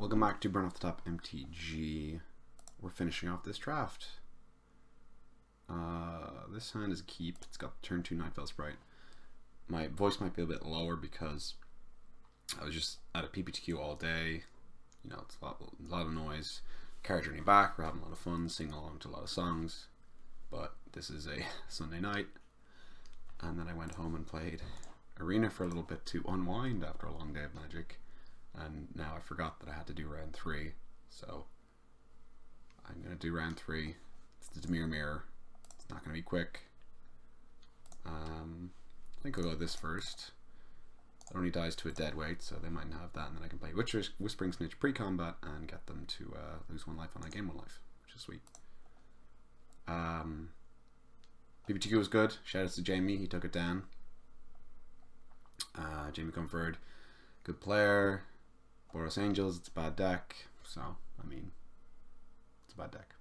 Welcome back to Burn Off the Top MTG. We're finishing off this draft. This hand is a keep. It's got turn 2 Nightfell Sprite. My voice might be a bit lower because I was just at a PPTQ all day. You know, it's a lot of noise. Car journey back, we're having a lot of fun, singing along to a lot of songs. But this is a Sunday night. And then I went home and played Arena for a little bit to unwind after a long day of Magic. And now I forgot that I had to do round 3, so I'm going to do round 3. It's the Demir Mirror. It's not going to be quick. I think I'll go this first. It only dies to a dead weight, so they mightn't have that, and then I can play Whispering Snitch pre-combat and get them to lose 1 life when I gain 1 life, which is sweet. BBTQ was good. Shout out to Jamie, he took it down. Jamie Comfort, good player. Boros Angels, it's a bad deck, so, I mean, it's a bad deck.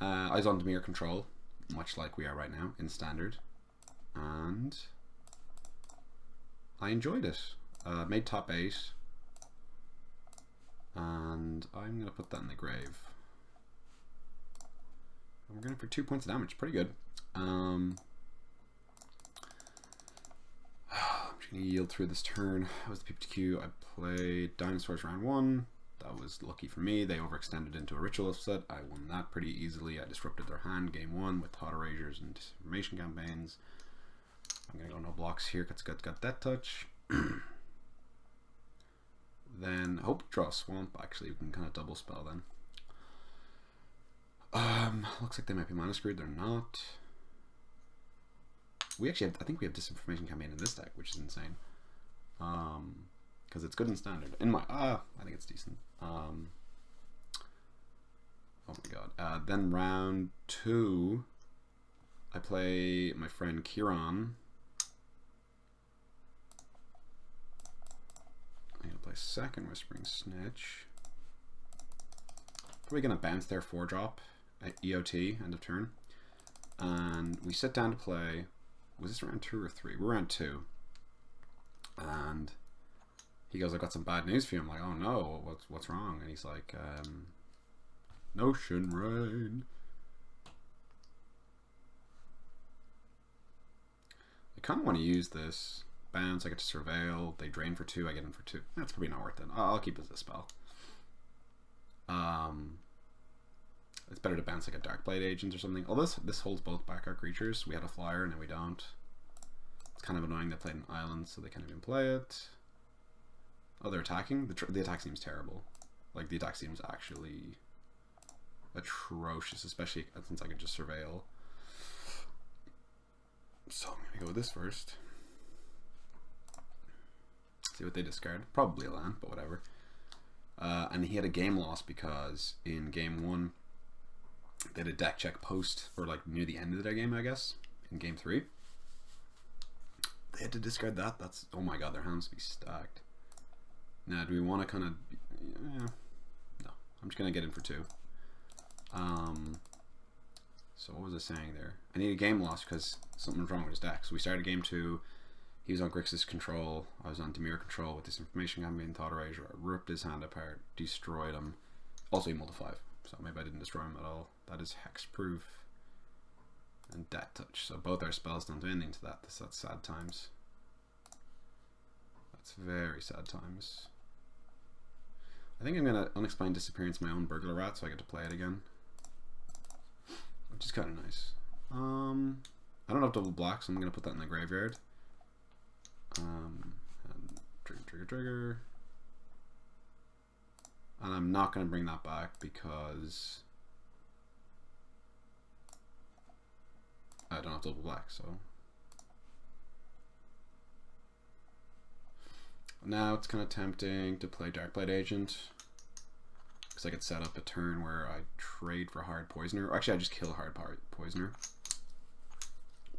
I was on Demir control, much like we are right now, in Standard, and I enjoyed it. Made top 8, and I'm going to put that in the grave. And we're going for 2 points of damage, pretty good. I'm going to yield through this turn. I was the PPTQ. I played Dinosaurs round 1. That was lucky for me. They overextended into a Ritual upset. I won that pretty easily. I disrupted their hand game 1 with Thought Erasures and Disinformation campaigns. I'm going to go no blocks here because it's got Death Touch. Then I hope we draw a Swamp. Actually, we can kind of double spell then. Looks like they might be mana screwed. They're not. We actually have, I think we have Disinformation campaign in this deck, which is insane. Because it's good in Standard. In my, I think it's decent. Oh my god. Then round 2, I play my friend Kieran. I'm gonna play second Whispering Snitch. Probably gonna bounce their 4-drop at EOT, end of turn. And we sit down to play. Was this round 2 or 3? We're round 2. And he goes, I got some bad news for you. I'm like, oh no, what's wrong? And he's like, Notion Rain. I kind of want to use this. Bounce, I get to Surveil. They drain for 2, I get in for 2. That's probably not worth it. I'll keep it as a spell. It's better to bounce like a Darkblade Agent or something. Although this holds both backup creatures. We had a flyer and now we don't. It's kind of annoying they played an island, so they can't even play it. Oh, they're attacking? The attack seems terrible. Like, the attack seems actually atrocious, especially since I can just Surveil. So I'm going to go with this first. See what they discard. Probably a land, but whatever. And he had a game loss because in game 1, they had a deck check post, or like near the end of their game, I guess, in game 3. They had to discard that. That's, oh my god, their hand must be stacked. Now, do we want to kind of, no, I'm just going to get in for 2. So what was I saying there? I need a game loss because something was wrong with his deck. So we started game 2. He was on Grixis control. I was on Demir control with Disinformation campaign, Thought Erasure. I ripped his hand apart, destroyed him. Also, he multi 5. So maybe I didn't destroy him at all. That is Hexproof and Death Touch. So both our spells don't do anything to that. That's sad times. That's very sad times. I think I'm going to Unexplained Disappearance my own Burglar Rat so I get to play it again. Which is kind of nice. I don't have double black, so I'm going to put that in the graveyard. And trigger. And I'm not going to bring that back because I don't have double black, so now it's kind of tempting to play Darkblade Agent because I could set up a turn where I trade for Hard Poisoner. Or actually, I just kill Hard Poisoner,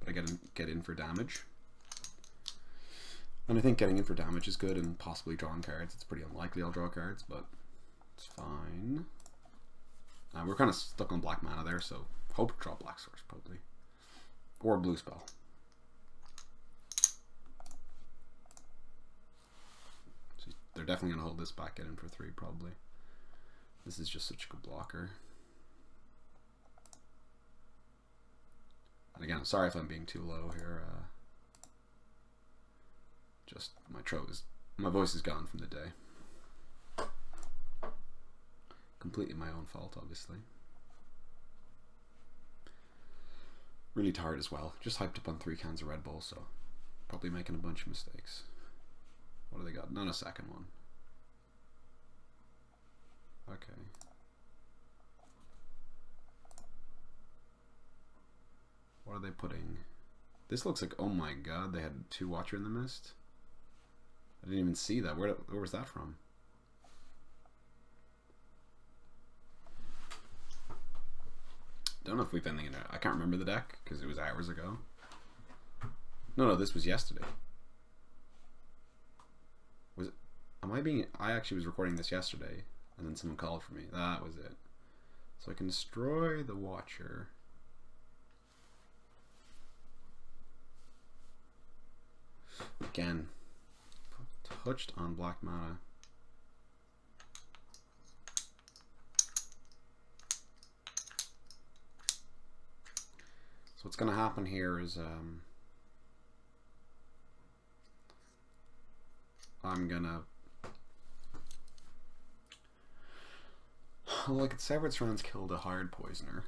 but I get in for damage. And I think getting in for damage is good and possibly drawing cards. It's pretty unlikely I'll draw cards, but it's fine. We're kind of stuck on black mana there, so hope to draw Black Source probably. Or a blue spell. So they're definitely going to hold this back, get in for 3 probably. This is just such a good blocker. And again, I'm sorry if I'm being too low here. Just my voice is gone from the day. Completely my own fault, obviously. Really tired as well. Just hyped up on 3 cans of Red Bull, so probably making a bunch of mistakes. What do they got? Not a second one. Okay. What are they putting? This looks like, oh my god, they had 2 Watcher in the Mist. I didn't even see that. Where was that from? Don't know if we've anything in it. I can't remember the deck because it was hours ago. No, this was yesterday. Was it? I actually was recording this yesterday, and then someone called for me. That was it. So I can destroy the Watcher. Again, touched on black mana. So what's going to happen here is I'm gonna like Severed Strands killed a Hired Poisoner.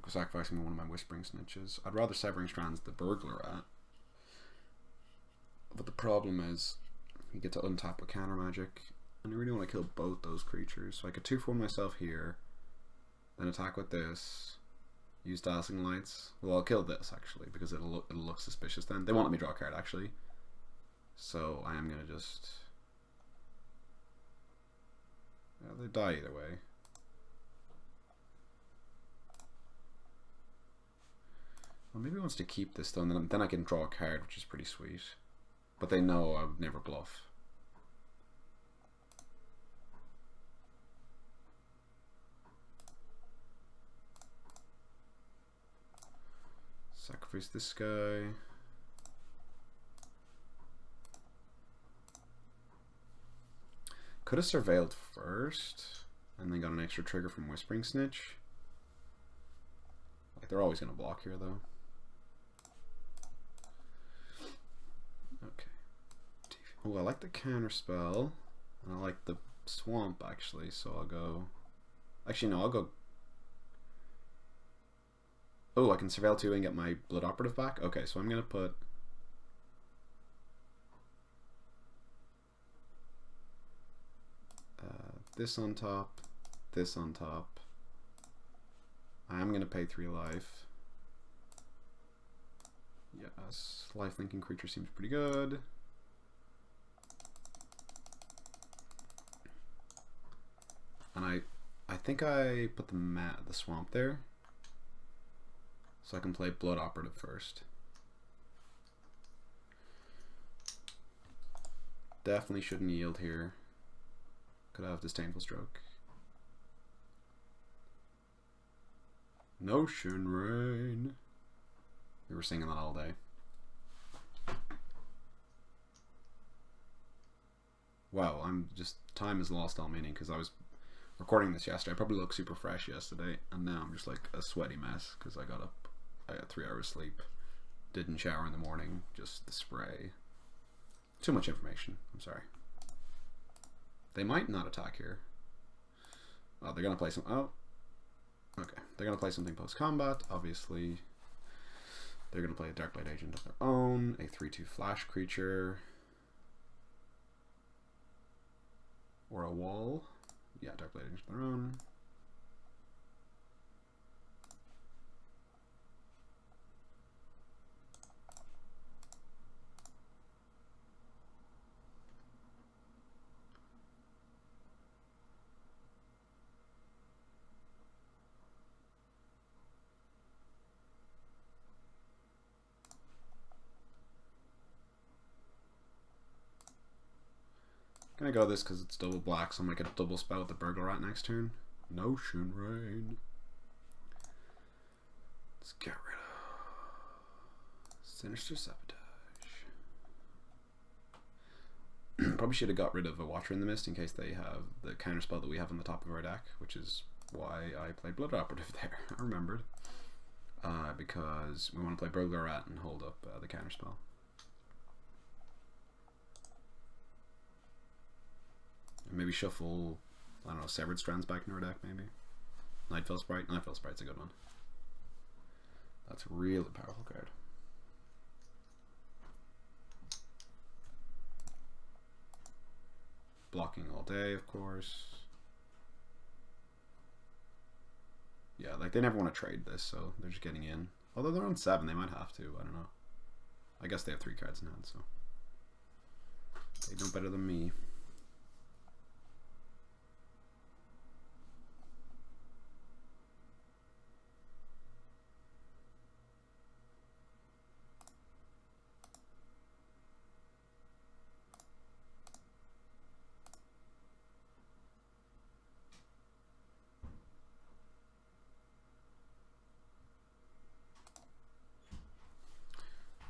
Sacrificing one of my Whispering Snitches. I'd rather Severing Strands the Burglar at. But the problem is you get to untap with counter magic, and I really want to kill both those creatures. So I could 2-for myself here, then attack with this, use Dazzling Lights. Well, I'll kill this actually because it'll look suspicious then. They won't let me draw a card actually. So I am gonna just they die either way. Well, maybe he wants to keep this though, and then I can draw a card, which is pretty sweet. But they know I would never bluff. Sacrifice this guy. Could have surveilled first, and then got an extra trigger from Whispering Snitch. Like, they're always going to block here though. Oh, I like the counter spell, and I like the swamp actually, so I'll go. Actually, no, I'll go. Oh, I can surveil 2 and get my Blood Operative back? Okay, so I'm gonna put. This on top, this on top. I am gonna pay 3 life. Yes, life linking creature seems pretty good. And I think I put the swamp there, so I can play Blood Operative first. Definitely shouldn't yield here. Could have Disdainful Stroke. Notion Rain. We were singing that all day. Wow, time has lost all meaning because I was recording this yesterday. I probably looked super fresh yesterday, and now I'm just like a sweaty mess because I got 3 hours sleep, didn't shower in the morning, just the spray. Too much information. I'm sorry. They might not attack here. Oh, they're gonna play some. Oh, okay. They're gonna play something post combat. Obviously, they're gonna play a Darkblade Agent of their own, a 3/2 flash creature, or a wall. Yeah, Darkblade Agent of their own. Gonna go this because it's double black, so I'm gonna get a double spell with the Burglar Rat next turn. Notion Rain. Let's get rid of Sinister Sabotage. Probably should have got rid of a Watcher in the Mist in case they have the counterspell that we have on the top of our deck, which is why I played Blood Operative there. I remembered. Because we want to play Burglar Rat and hold up the counterspell. And maybe shuffle, I don't know, Severed Strands back in our deck, maybe. Nightfell Sprite. Nightfell Sprite's a good one. That's a really powerful card. Blocking all day, of course. Yeah, like they never want to trade this, so they're just getting in. Although they're on 7, they might have to. I don't know. I guess they have 3 cards in hand, so they know better than me.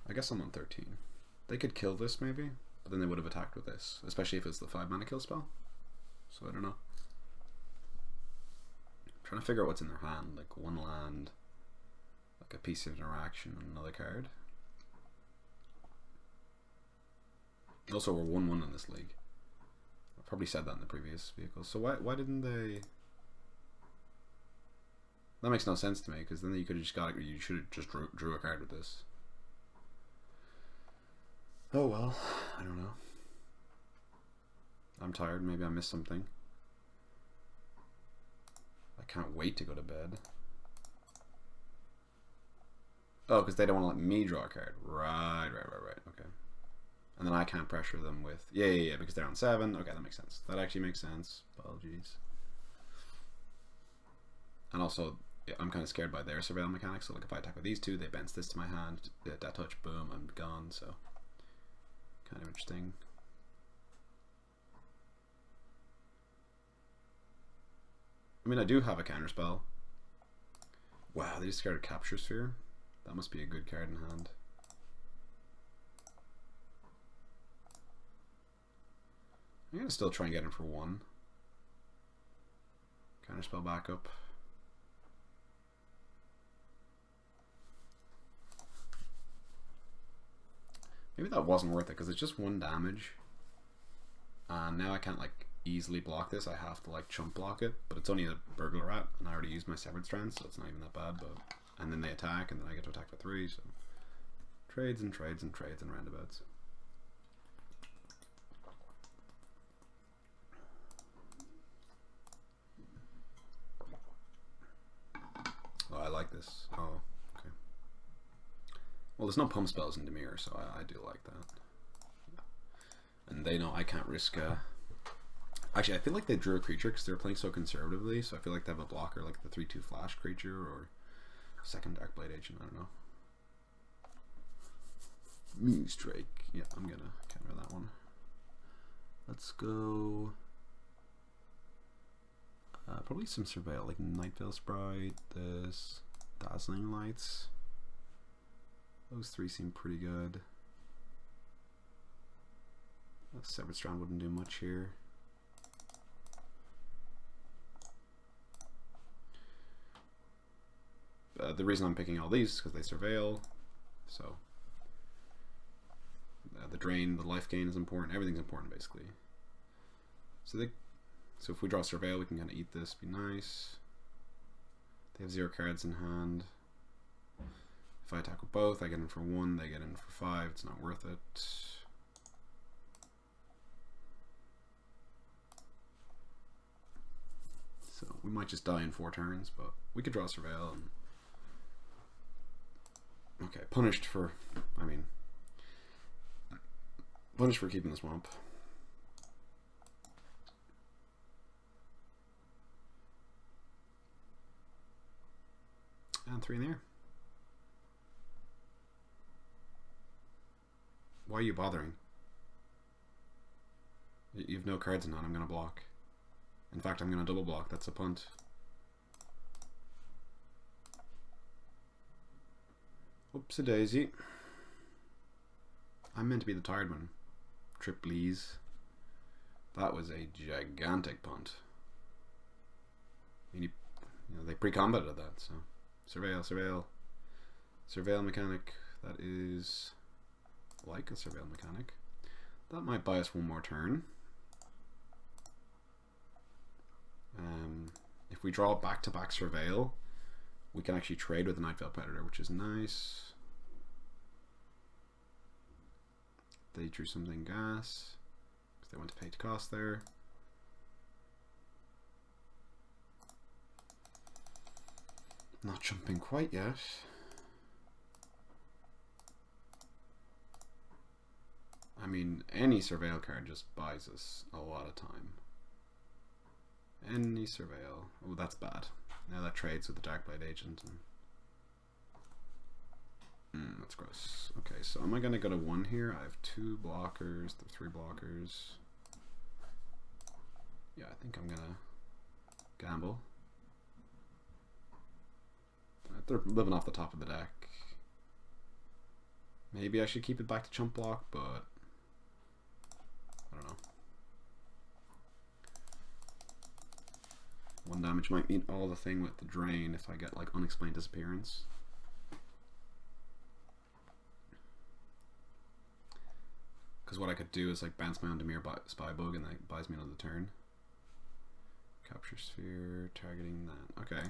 I guess I'm on 13. They could kill this maybe, but then they would have attacked with this, especially if it's the 5-mana kill spell. So I don't know. I'm trying to figure out what's in their hand, like 1 land, like a piece of interaction, and another card. Also, we're 1-1 in this league. I probably said that in the previous vehicle. So why didn't they? That makes no sense to me, because then you could have just got it. You should have just drew a card with this. Oh well, I don't know. I'm tired, maybe I missed something. I can't wait to go to bed. Oh, because they don't want to let me draw a card. Right, okay. And then I can't pressure them with... Yeah, because they're on 7. Okay, that makes sense. That actually makes sense. Apologies. And also, yeah, I'm kind of scared by their surveil mechanics, so like if I attack with these 2, they bounce this to my hand, that touch, boom, I'm gone, so... Kind of interesting. I mean, I do have a counterspell. Wow, they just got a Capture Sphere. That must be a good card in hand. I'm gonna still try and get him for 1. Counterspell backup. Maybe that wasn't worth it because it's just 1 damage. And now I can't like easily block this. I have to like chump block it, but it's only a Burglar Rat, and I already used my Severed Strands, so it's not even that bad. But and then they attack, and then I get to attack for 3. So trades and trades and trades and roundabouts. Oh, I like this. Oh, okay. Well, there's no pump spells in Dimir, so I do like that. And they know I can't risk. Actually, I feel like they drew a creature because they're playing so conservatively, so I feel like they have a blocker like the 3/2 flash creature or second Darkblade Agent. I don't know. Moonstrike. Yeah, I'm gonna counter that one. Let's go. Probably some Surveil, like Nightveil Sprite, this, Dazzling Lights. Those 3 seem pretty good. Severed Strand wouldn't do much here. The reason I'm picking all these is because they Surveil. So the drain, the life gain is important. Everything's important basically. So if we draw Surveil, we can kind of eat this. Be nice. They have 0 cards in hand. If I attack with both, I get in for 1. They get in for 5. It's not worth it. So we might just die in 4 turns, but we could draw Surveil and... Okay, punished for... I mean... Punished for keeping the swamp. And 3 in there. Why are you bothering? You have no cards in hand, I'm going to block. In fact, I'm going to double block, that's a punt. Whoopsie-daisy. I'm meant to be the tired one. Trip, please. That was a gigantic punt. You know, they pre-combated that, so surveil mechanic. That is like a surveil mechanic. That might buy us one more turn. If we draw back-to-back surveil, we can actually trade with the Nightveil Predator, which is nice. They drew something gas because they went to pay to cost there. Not jumping quite yet. I mean, any surveil card just buys us a lot of time. Any surveil. Oh, that's bad. Now that trades with the Darkblade Agent. And that's gross. Okay, so am I going to go to 1 here? I have 2 blockers, 3 blockers. Yeah, I think I'm going to gamble. They're living off the top of the deck. Maybe I should keep it back to chump block, but I don't know. 1 damage might mean all the thing with the drain if I get like unexplained disappearance. Because what I could do is like bounce my own Dimir Spybug and that buys me another turn. Capture sphere, targeting that. Okay.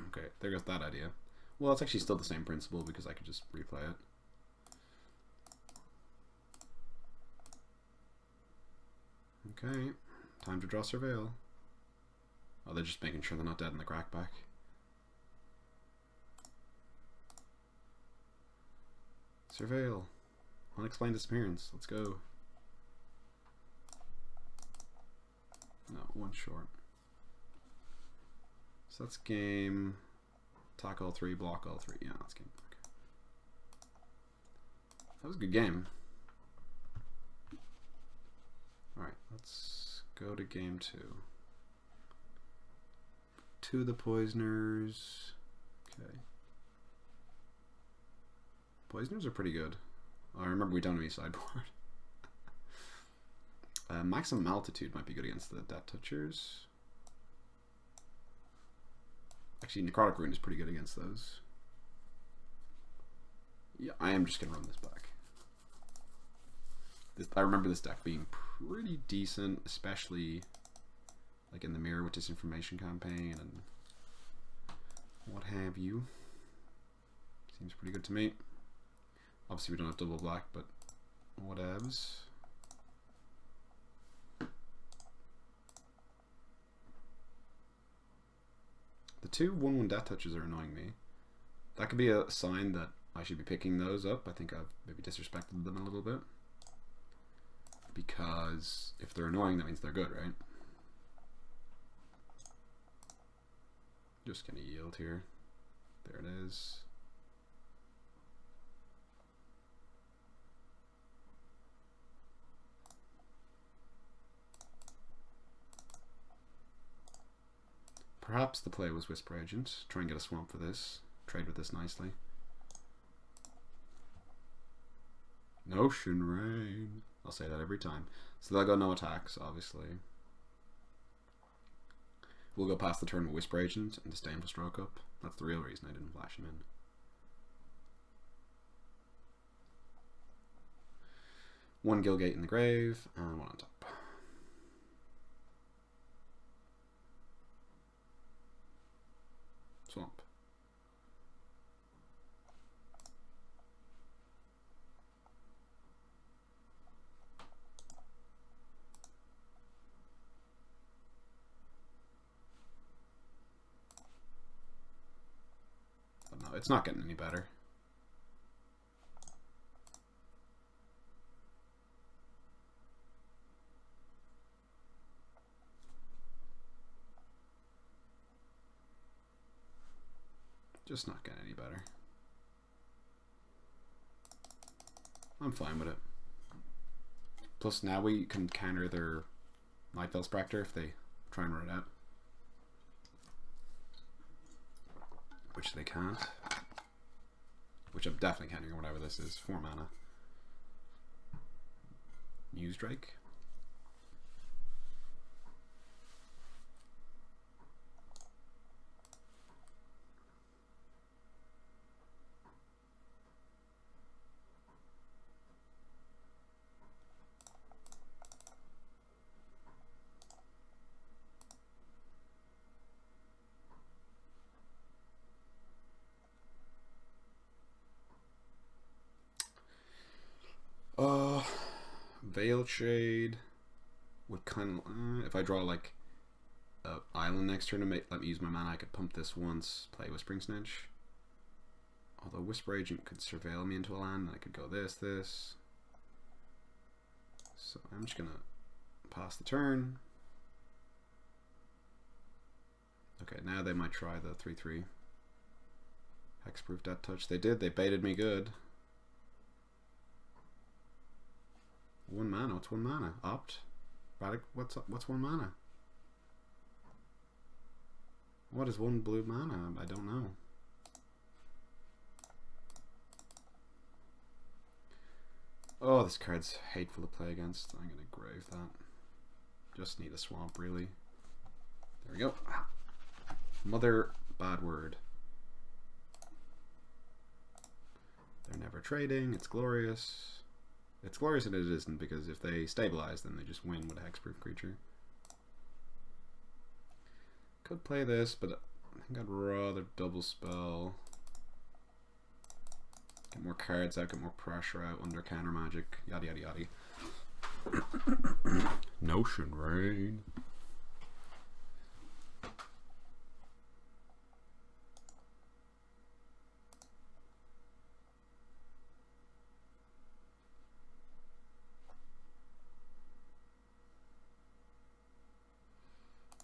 Okay, there goes that idea. Well, it's actually still the same principle because I could just replay it. Okay, time to draw surveil. Oh, they're just making sure they're not dead in the crackback. Surveil. Unexplained disappearance. Let's go. No, 1 short. So that's game. Attack all 3, block all 3. Yeah, that's game. Okay. That was a good game. Alright, let's go to game 2. To the Poisoners. Okay. Poisoners are pretty good. I remember we don't have any sideboard. Maximum Altitude might be good against the Death Touchers. Actually, Necrotic Rune is pretty good against those. Yeah, I am just going to run this back. I remember this deck being pretty decent, especially like in the Mirror with Disinformation campaign and what have you. Seems pretty good to me. Obviously we don't have double black, but whatevs. The 2 1/1 Death Touches are annoying me. That could be a sign that I should be picking those up. I think I've maybe disrespected them a little bit. Because if they're annoying, that means they're good, right? Just gonna yield here. There it is. Perhaps the play was Whisper Agent. Try and get a swamp for this. Trade with this nicely. Notion Rain. I'll say that every time. So they'll go no attacks, obviously. We'll go past the turn with Whisper Agent and disdain to stroke up. That's the real reason I didn't flash him in. One Gilgate in the grave and 1 on top. Swamp. But no, it's not getting any better. Just not getting any better. I'm fine with it. Plus now we can counter their Nightveil Spectre if they try and run it out. Which they can't. Which I'm definitely countering whatever this is. 4 mana. Muse Drake. Veil Shade would kind of... if I draw like an island next turn to let me use my mana, I could pump this once, play Whispering Snitch. Although Whisper Agent could surveil me into a land, and I could go this. So I'm just gonna pass the turn. Okay, now they might try the 3/3. Hexproof Death Touch. They did, they baited me good. 1 mana, what's 1 mana? Opt? What's 1 mana? What is 1 blue mana? I don't know. Oh, this card's hateful to play against. I'm gonna grave that. Just need a swamp, really. There we go. Mother bad word. They're never trading. It's glorious. It's glorious and it isn't, because if they stabilize, then they just win with a hexproof creature. Could play this, but I think I'd rather double spell. Get more cards out, get more pressure out under counter magic, yada yada yada. Notion Rain.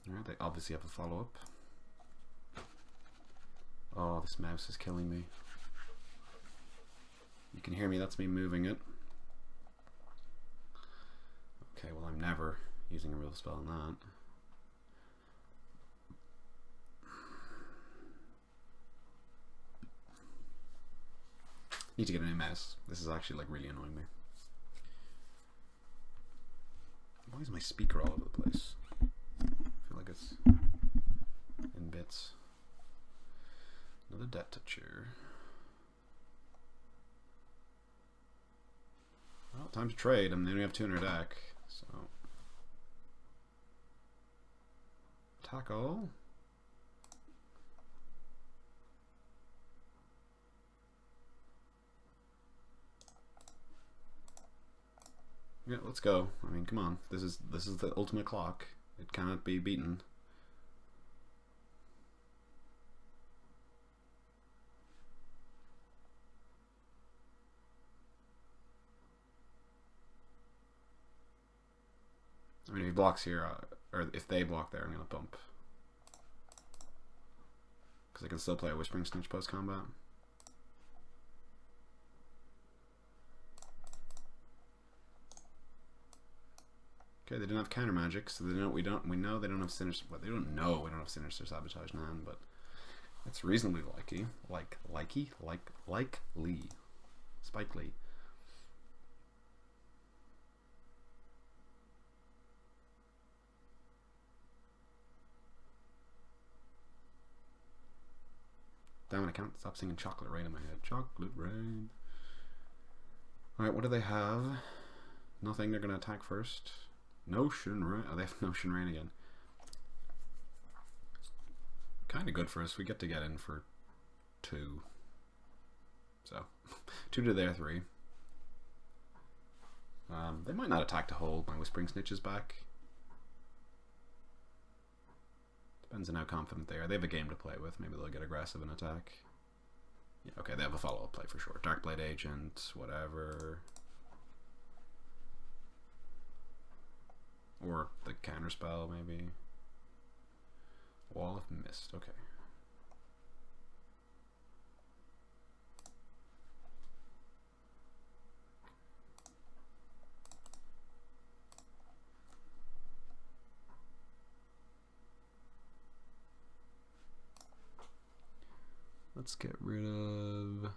Alright, they obviously have a follow-up. Oh, this mouse is killing me. You can hear me, that's me moving it. Okay, well I'm never using a real spell on that. Need to get a new mouse. This is actually like really annoying me. Why is my speaker all over the place? I feel like it's in bits. Another Death Toucher. Well, time to trade. I mean, they only have 2 in their deck, so attack all. Yeah, let's go. I mean, come on. This is the ultimate clock. It cannot be beaten. I mean, if he blocks here, or if they block there, I'm gonna bump. Because I can still play a Whispering Snitch post combat. Okay, they didn't have counter magic, so they know we know they don't have Sinister. Well, they don't know we don't have Sinister Sabotage Nan, but it's reasonably likely. Likely. Spike Lee. Damn it, I can't stop singing Chocolate Rain in my head. Chocolate Rain. Alright, what do they have? Nothing, they're gonna attack first. Notion Rain. Oh, they have Notion Rain again. Kinda good for us. We get to get in for 2. So, 2 to their 3. They might not attack to hold. My Whispering Snitch is back. Depends on how confident they are. They have a game to play with. Maybe they'll get aggressive and attack. Yeah, okay, they have a follow-up play for sure. Darkblade Agent, whatever. Or the counterspell, maybe. Wall of Mist, okay. Let's get rid of...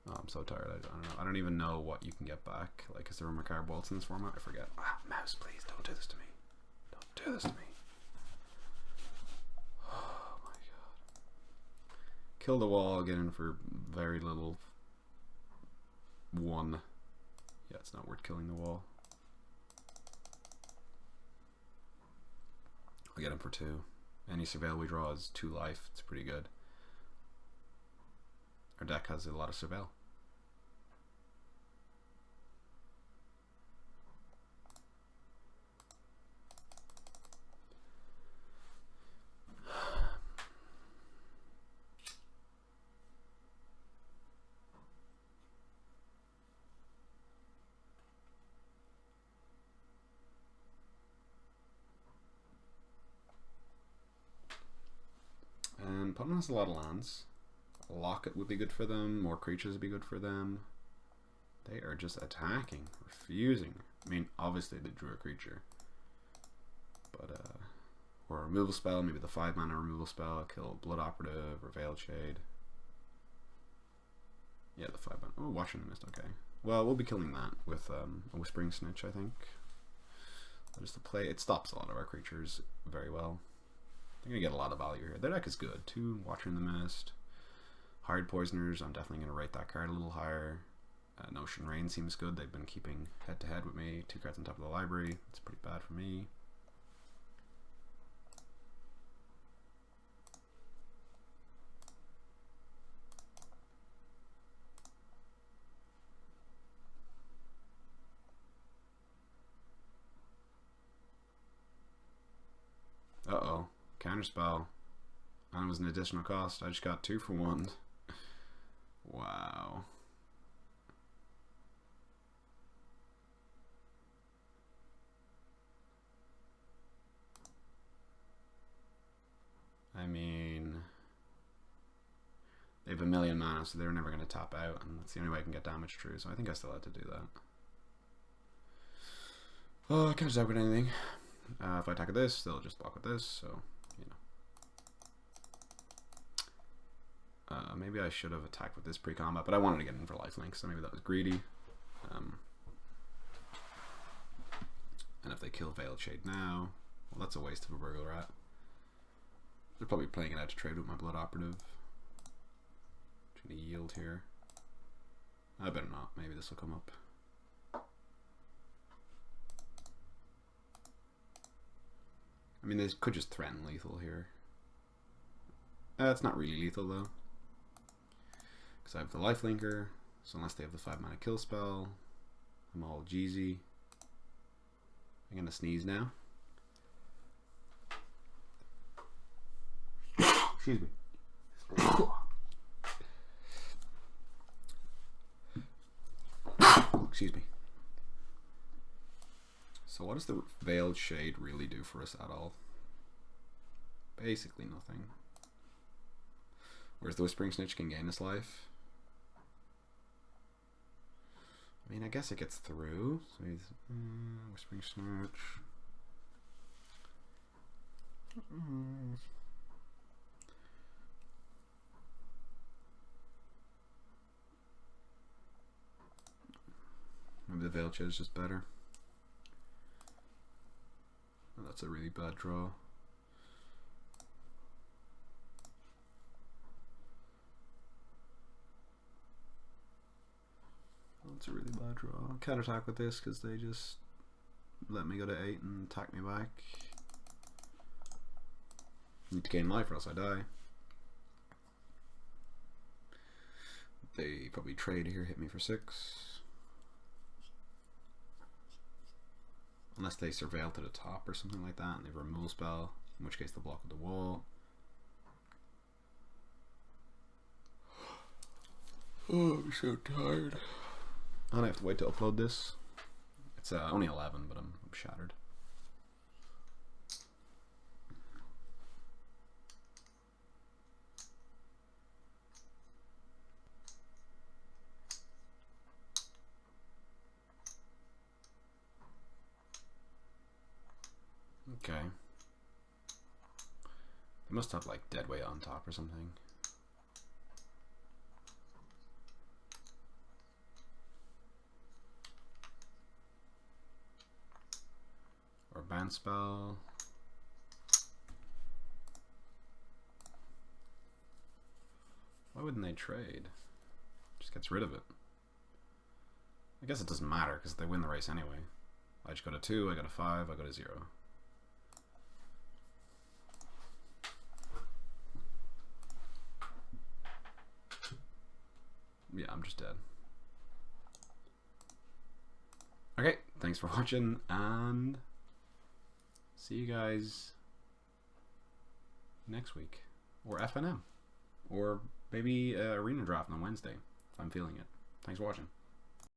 Oh, I'm so tired. I don't know. I don't even know what you can get back. Like, is there a Makar Bolts in this format? I forget. Ah, mouse, please, don't do this to me. Don't do this to me. Oh my god. Kill the wall, get in for very little. 1. Yeah, it's not worth killing the wall. I'll get him for 2. Any surveil we draw is 2 life. It's pretty good. our deck has a lot of surveil. Opponent has a lot of lands. A locket would be good for them. More creatures would be good for them. They are just attacking, refusing. I mean, obviously they drew a creature, but or a removal spell. Maybe the 5-mana removal spell. Kill Blood Operative or Veiled Shade. Yeah, the 5-mana. Oh, Watching the Mist. Okay. Well, we'll be killing that with a Whispering Snitch, I think. That is the play. It stops a lot of our creatures very well. They're going to get a lot of value here. Their deck is good. 2 Watcher in the Mist. Hard Poisoners, I'm definitely going to rate that card a little higher. Notion Rain seems good. They've been keeping head-to-head with me. 2 cards on top of the library. It's pretty bad for me. Uh-oh. Counterspell. And it was an additional cost. I just got 2 for 1. Wow. I mean, they have a million mana, so they're never going to tap out, and that's the only way I can get damage through, so I think I still have to do that. Oh, I can't just with anything. If I attack with this, they'll just block with this, so, you know. Maybe I should have attacked with this pre-combat, but I wanted to get in for lifelink, so maybe that was greedy. And if they kill Veiled Shade now, well, that's a waste of a Burglar Rat. They're probably playing it out to trade with my Blood Operative. Trying to yield here. I better not. Maybe this will come up. I mean, they could just threaten lethal here. It's not really lethal though, because I have the lifelinker. So unless they have the 5-mana kill spell, I'm all Jeezy. I'm gonna sneeze now. Excuse me. Excuse me. So what does the Veiled Shade really do for us at all? Basically nothing. Whereas the Whispering Snitch can gain us life. I mean, I guess it gets through. So he's Whispering Snitch. Maybe the Veiled Shade is just better. Oh, that's a really bad draw. That's a really bad draw. I'll counterattack with this because they just let me go to 8 and attack me back. Need to gain life or else I die. They probably trade here, hit me for 6. Unless they surveil to the top or something like that and they have a removal spell, in which case they'll block with the wall. Oh, I'm so tired. And I have to wait to upload this. It's only 11, but I'm shattered. Okay. They must have like deadweight on top or something. Or ban spell. Why wouldn't they trade? Just gets rid of it. I guess it doesn't matter because they win the race anyway. I just go to 2, I go to 5, I go to 0. yeah, I'm just dead. Okay, thanks for watching, and see you guys next week, or FNM, or maybe Arena Draft on Wednesday if I'm feeling it. Thanks for watching.